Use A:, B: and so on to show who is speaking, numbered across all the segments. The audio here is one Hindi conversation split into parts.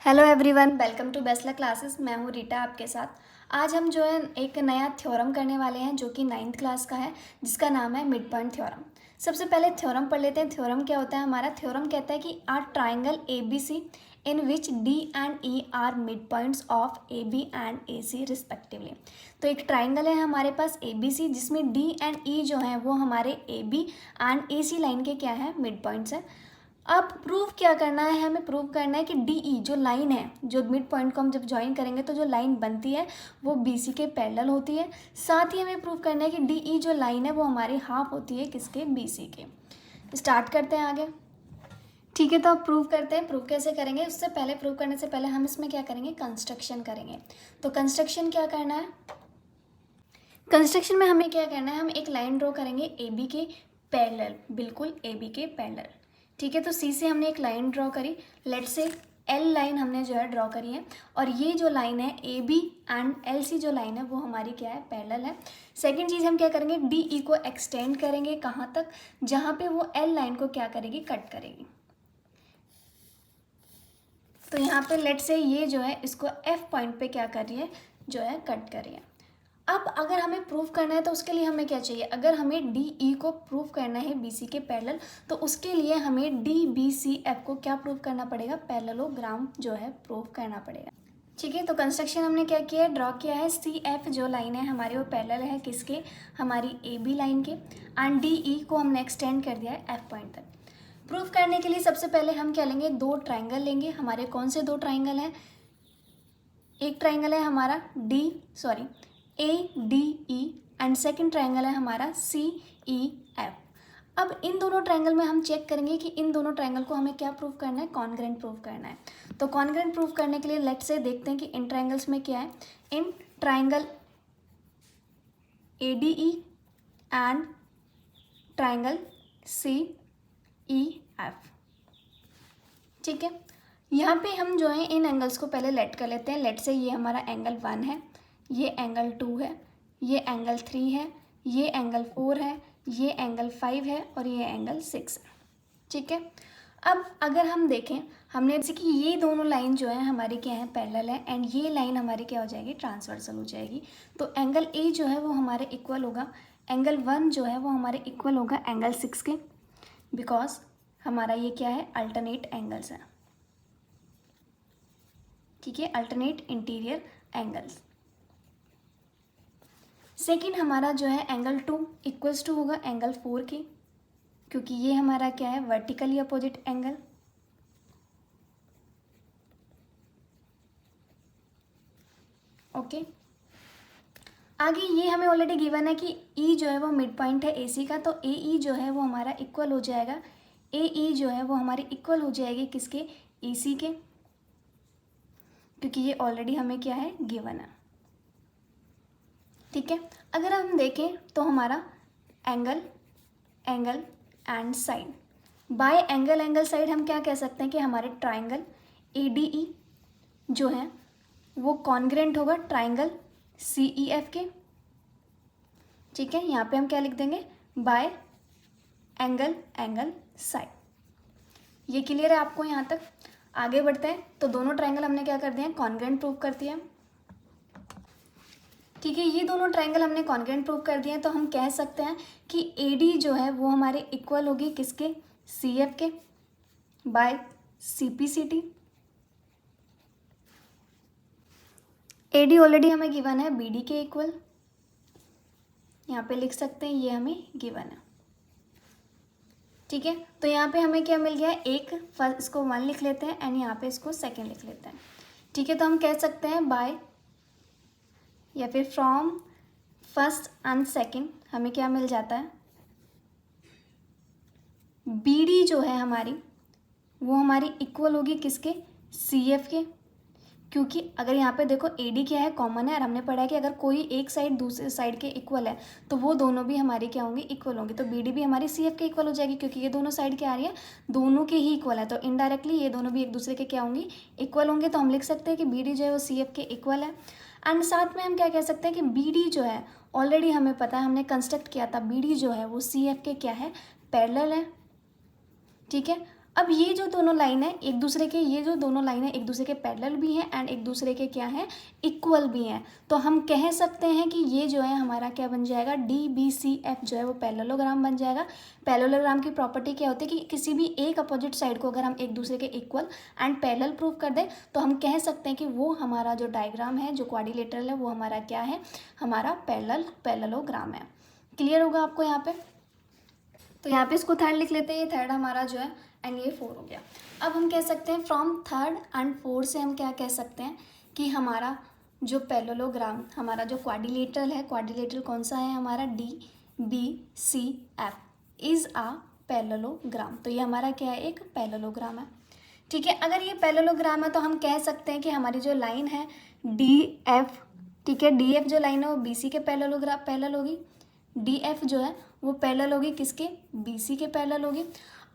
A: हेलो एवरीवन, वेलकम टू बेस्ला क्लासेस। मैं हूँ रीटा आपके साथ। आज हम जो है एक नया थ्योरम करने वाले हैं जो कि 9th क्लास का है, जिसका नाम है मिड पॉइंट थ्योरम। सबसे पहले थ्योरम पढ़ लेते हैं। थ्योरम क्या होता है हमारा? थ्योरम कहता है कि are triangle A B C in which D and E are mid points of A B and A C respectively. तो एक ट्राइंगल है हमारे पास ए बी सी, जिसमें डी एंड ई जो है वो हमारे A B and A C line के क्या है, मिड पॉइंट्स हैं। अब प्रूव क्या करना है? हमें प्रूव करना है कि डी ई जो लाइन है, जो मिड पॉइंट को हम जब ज्वाइन करेंगे तो जो लाइन बनती है वो बी सी के पैरेलल होती है। साथ ही हमें प्रूव करना है कि डी ई जो लाइन है वो हमारी हाफ होती है किसके? बी सी के। स्टार्ट करते हैं आगे। ठीक है, तो अब प्रूव करते हैं। प्रूव कैसे करेंगे? उससे पहले, प्रूव करने से पहले हम इसमें क्या करेंगे? कंस्ट्रक्शन करेंगे। तो कंस्ट्रक्शन क्या करना है? कंस्ट्रक्शन में हमें क्या करना है? हम एक लाइन ड्रॉ करेंगे ए बी के पैरेलल, बिल्कुल ए बी के पैरेलल। ठीक है, तो सी से हमने एक लाइन ड्रॉ करी। लेट से एल लाइन हमने जो है ड्रॉ करी है, और ये जो लाइन है A B and L C जो लाइन है वो हमारी क्या है? पैरेलल है। सेकंड चीज़ हम क्या करेंगे? डी ई को एक्सटेंड करेंगे। कहाँ तक? जहाँ पे वो एल लाइन को क्या करेगी? कट करेगी। तो यहाँ पे लेट से ये जो है इसको एफ पॉइंट पे क्या कर रही है? जो है कट कर रही है। अब अगर हमें प्रूफ करना है तो उसके लिए हमें क्या चाहिए? अगर हमें डी ई को प्रूफ करना है बी सी के पैरेलल, तो उसके लिए हमें डी बी सी एफ को क्या प्रूफ करना पड़ेगा? पैरेललोग्राम जो है प्रूफ करना पड़ेगा। ठीक है, तो कंस्ट्रक्शन हमने क्या किया है? ड्रॉ किया है। सी एफ जो लाइन है हमारी वो पैरेलल है किसके? हमारी ए बी लाइन के। एंड डी ई को हमने एक्सटेंड कर दिया है एफ पॉइंट तक। प्रूफ करने के लिए सबसे पहले हम क्या लेंगे? दो ट्राइंगल लेंगे। हमारे कौन से दो ट्राइंगल हैं? एक ट्राइंगल है हमारा ए D E, and second triangle है हमारा सी ई एफ। अब इन दोनों ट्राइंगल में हम चेक करेंगे कि इन दोनों ट्राइंगल को हमें क्या प्रूव करना है? कॉन्ग्रेंट प्रूव करना है। तो कॉन्ग्रेंट प्रूव करने के लिए लेट से देखते हैं कि इन ट्राइंगल्स में क्या है। In triangle A D E and triangle C E F. ठीक है, यहाँ पे हम जो है इन एंगल्स को पहले लेट कर लेते हैं। लेट से ये हमारा एंगल 1 है, ये एंगल 2 है, ये एंगल 3 है, ये एंगल 4 है, ये एंगल 5 है और ये एंगल 6 है। ठीक है, अब अगर हम देखें, हमने जैसे कि ये दोनों लाइन जो है हमारी क्या है? पैरेलल है, एंड ये लाइन हमारी क्या हो जाएगी? ट्रांसवर्सल हो जाएगी। तो एंगल ए जो है वो हमारे इक्वल होगा, एंगल 1 जो है वो हमारे इक्वल होगा एंगल 6 के, बिकॉज हमारा ये क्या है? अल्टरनेट एंगल्स है। ठीक है, अल्टरनेट इंटीरियर एंगल्स। सेकेंड हमारा जो है एंगल 2 इक्वल्स टू होगा एंगल 4 के, क्योंकि ये हमारा क्या है? Vertically opposite angle. ओके, आगे ये हमें ऑलरेडी गिवन है कि ई जो है वो मिड पॉइंट है ए सी का, तो ए ई जो है वो हमारा इक्वल हो जाएगा, ए ई जो है वो हमारी इक्वल हो जाएगी किसके? ई सी के, क्योंकि ये ऑलरेडी हमें क्या है? गिवन है। ठीक है, अगर हम देखें तो हमारा angle and side, bye angle side हम क्या कह सकते हैं कि हमारे ट्राइंगल ए डी ई जो है वो कॉन्ग्रेंट होगा ट्राइंगल सी ई एफ के। ठीक है, यहाँ पे हम क्या लिख देंगे? Bye angle side. ये क्लियर है आपको यहाँ तक? आगे बढ़ते हैं। तो दोनों ट्राइंगल हमने क्या कर दिए हैं? कॉन्ग्रेंट प्रूव कर दिया। ठीक है, ये दोनों ट्राइंगल हमने कॉन्ग्रेंट प्रूव कर दिए हैं, तो हम कह सकते हैं कि ए डी जो है वो हमारे इक्वल होगी किसके? सी एफ के by C P C T. A D already हमें गिवन है बी डी के इक्वल, यहाँ पे लिख सकते हैं, ये हमें गिवन है। ठीक है, तो यहाँ पे हमें क्या मिल गया? एक फर्स्ट, इसको 1 लिख लेते हैं, एंड यहाँ पे इसको सेकेंड लिख लेते हैं। ठीक है, तो हम कह सकते हैं बाय या फिर फ्रॉम फर्स्ट एंड सेकेंड हमें क्या मिल जाता है? बी डी जो है हमारी वो हमारी इक्वल होगी किसके? सी एफ के, क्योंकि अगर यहाँ पे देखो ए डी क्या है? कॉमन है, और हमने पढ़ा है कि अगर कोई एक साइड दूसरे साइड के इक्वल है तो वो दोनों भी हमारी क्या होंगी? इक्वल होंगी। तो बी डी भी हमारी सी एफ के इक्वल हो जाएगी, क्योंकि ये दोनों साइड क्या आ रही है? दोनों के ही इक्वल है, तो इनडायरेक्टली ये दोनों भी एक दूसरे के क्या होंगी? इक्वल होंगे। तो हम लिख सकते हैं कि बी डी जो है वो सी एफ के इक्वल है। एंड साथ में हम क्या कह सकते हैं कि बी डी जो है ऑलरेडी हमें पता है, हमने कंस्ट्रक्ट किया था, बी डी जो है वो सी एफ के क्या है? पैरेलल है। ठीक है, अब ये जो दोनों लाइन है एक दूसरे के, ये जो दोनों लाइन है एक दूसरे के पैरेलल भी हैं एंड एक दूसरे के क्या हैं, इक्वल भी हैं। तो हम कह सकते हैं कि ये जो है हमारा क्या बन जाएगा, DBCF जो है वो पैरेललोग्राम बन जाएगा। पैरेललोग्राम की प्रॉपर्टी क्या होती है कि किसी भी एक अपोजिट साइड को अगर हम एक दूसरे के इक्वल एंड पैरेलल प्रूव कर दें तो हम कह सकते हैं कि वो हमारा जो डायग्राम है, जो क्वाड्रिलेटरल है, वो हमारा क्या है, हमारा पैरेललोग्राम है। क्लियर होगा आपको यहाँ पे। तो यहाँ पे इसको थर्ड लिख लेते हैं, ये थर्ड हमारा जो है एंड ये 4 हो गया। अब हम कह सकते हैं फ्रॉम थर्ड एंड 4 से हम क्या कह सकते हैं कि हमारा जो पैरेललोग्राम, हमारा जो क्वाड्रिलेटरल है, क्वाड्रिलेटरल कौन सा है हमारा, DBCF इज़ आ पैरेललोग्राम। तो ये हमारा क्या है, एक पैरेललोग्राम है। ठीक है, अगर ये पैरेललोग्राम है तो हम कह सकते हैं कि हमारी जो लाइन है DF, ठीक है, DF जो लाइन है वो BC के पैरेलल होगी। DF जो है वो पैरेलल होगी किसके, BC के पैरेलल होगी।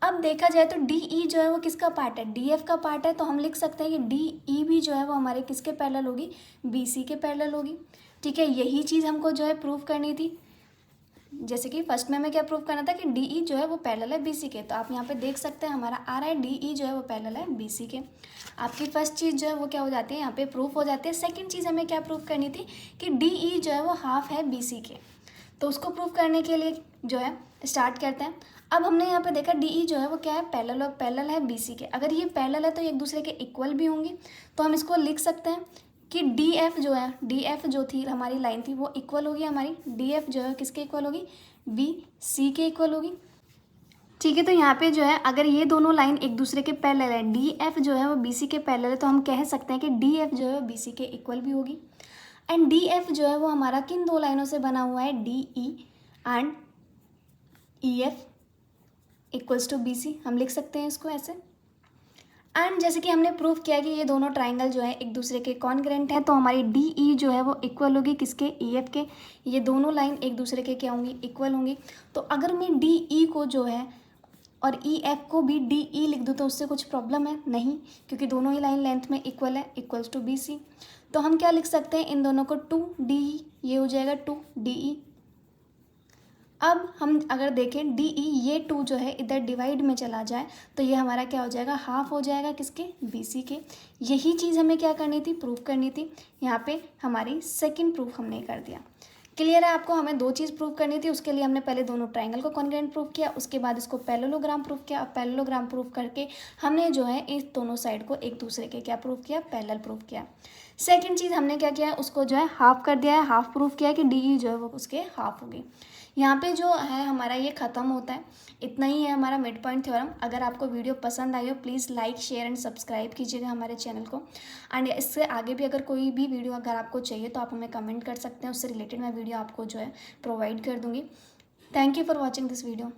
A: अब देखा जाए तो DE जो है वो किसका पार्ट है, DF का पार्ट है। तो हम लिख सकते हैं कि DE भी जो है वो हमारे किसके पैरेलल होगी, BC के पैरेलल होगी। ठीक है, यही चीज़ हमको जो है प्रूव करनी थी। जैसे कि फर्स्ट में हमें क्या प्रूव करना था कि DE जो है वो पैरेलल है BC के। तो आप यहाँ पे देख सकते हैं हमारा आ रहा है DE जो है वो पैरेलल है BC के। आपकी फर्स्ट चीज़ जो है वो क्या हो जाती है, यहाँ पे प्रूफ हो जाती है। सेकंड चीज़ हमें क्या प्रूव करनी थी कि DE जो है वो हाफ है BC के। तो उसको प्रूव करने के लिए जो है स्टार्ट करते हैं। अब हमने यहाँ पे देखा DE जो है वो क्या है, पैरेलल है BC के। अगर ये पैरेलल है तो एक दूसरे के इक्वल भी होंगी। तो हम इसको लिख सकते हैं कि DF जो है, DF जो थी हमारी लाइन थी वो इक्वल होगी, हमारी DF जो है किसके इक्वल होगी, BC के इक्वल होगी। ठीक है, तो यहाँ पे जो है अगर ये दोनों लाइन एक दूसरे के पैरेलल है, DF जो है वो BC के पैरेलल है, तो हम कह सकते हैं कि DF जो है BC के इक्वल भी होगी। एंड DF जो है वो हमारा किन दो लाइनों से बना हुआ है, DE and EF equals to BC। हम लिख सकते हैं इसको ऐसे। एंड जैसे कि हमने प्रूव किया कि ये दोनों ट्राइंगल जो है एक दूसरे के कॉन्ग्रेंट है, तो हमारी DE जो है वो इक्वल होगी किसके, EF के। ये दोनों लाइन एक दूसरे के क्या होंगी, इक्वल होंगी। तो अगर मैं DE को जो है और EF को भी DE लिख दूँ तो उससे कुछ प्रॉब्लम है नहीं, क्योंकि दोनों ही लाइन लेंथ में इक्वल है, इक्वल्स टू BC। तो हम क्या लिख सकते हैं, इन दोनों को 2DE, ये हो जाएगा 2DE। अब हम अगर देखें DE, ये 2 जो है इधर डिवाइड में चला जाए तो ये हमारा क्या हो जाएगा, हाफ हो जाएगा किसके, BC के। यही चीज़ हमें क्या करनी थी, प्रूफ करनी थी। यहाँ पे हमारी सेकंड प्रूफ हमने कर दिया। क्लियर है आपको, हमें 2 चीज़ प्रूव करनी थी। उसके लिए हमने पहले दोनों ट्राइंगल को कॉन्ग्रेंट प्रूव किया, उसके बाद इसको पैरेललोग्राम प्रूव किया। अब पैरेललोग्राम प्रूव करके हमने जो है इस दोनों साइड को एक दूसरे के क्या प्रूव किया, पैरेलल प्रूव किया। सेकंड चीज़ हमने क्या किया है, उसको जो है हाफ कर दिया है, हाफ प्रूव किया कि DE जो है वो उसके हाफ होगी। यहाँ पे जो है हमारा ये ख़त्म होता है। इतना ही है हमारा मिड पॉइंट थ्योरम। अगर आपको वीडियो पसंद आई हो please like, share and subscribe कीजिएगा हमारे चैनल को। एंड इससे आगे भी अगर कोई भी वीडियो अगर आपको चाहिए तो आप हमें कमेंट कर सकते हैं, उससे रिलेटेड मैं वीडियो आपको जो है प्रोवाइड कर दूँगी। Thank you for watching this video.